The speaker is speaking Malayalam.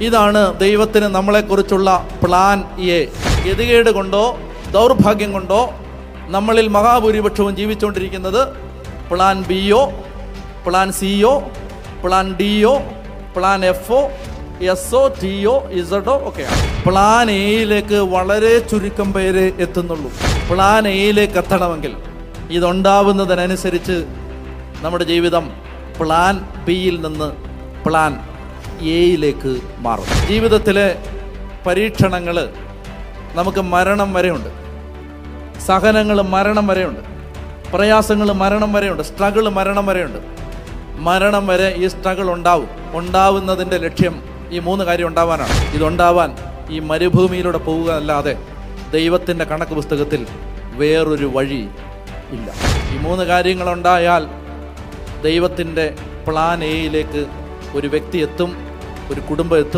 ഇതാണ് ദൈവത്തിന് നമ്മളെക്കുറിച്ചുള്ള പ്ലാൻ എ. ഗതികേട് കൊണ്ടോ ദൗർഭാഗ്യം കൊണ്ടോ നമ്മളിൽ മഹാഭൂരിപക്ഷവും ജീവിച്ചുകൊണ്ടിരിക്കുന്നത് പ്ലാൻ ബിയോ, പ്ലാൻ സിയോ, പ്ലാൻ ഡിയോ, പ്ലാൻ എഫോ, എസ്ഒ, ടിഒ, ഇസഡോ ഒക്കെയാണ്. പ്ലാൻ എയിലേക്ക് വളരെ ചുരുക്കം പേര് എത്തുന്നുള്ളൂ. പ്ലാൻ എയിലേക്ക് എത്തണമെങ്കിൽ ഇതുണ്ടാവുന്നതിനനുസരിച്ച് നമ്മുടെ ജീവിതം പ്ലാൻ ബിയിൽ നിന്ന് പ്ലാൻ എയിലേക്ക് മാറും. ജീവിതത്തിലെ പരീക്ഷണങ്ങൾ നമുക്ക് മരണം വരെയുണ്ട്, സഹനങ്ങൾ മരണം വരെയുണ്ട്, പ്രയാസങ്ങൾ മരണം വരെയുണ്ട്, സ്ട്രഗിൾ മരണം വരെയുണ്ട്. മരണം വരെ ഈ സ്ട്രഗിൾ ഉണ്ടാവും. ഉണ്ടാവുന്നതിൻ്റെ ലക്ഷ്യം ഈ 3 കാര്യം ഉണ്ടാവാനാണ്. ഇതുണ്ടാവാൻ ഈ മരുഭൂമിയിലൂടെ പോവുക അല്ലാതെ ദൈവത്തിൻ്റെ കണക്ക് പുസ്തകത്തിൽ വേറൊരു വഴി ഇല്ല. ഈ 3 കാര്യങ്ങളുണ്ടായാൽ ദൈവത്തിൻ്റെ പ്ലാൻ എയിലേക്ക് ഒരു വ്യക്തി എത്തും, ഒരു കുടുംബം എത്തും.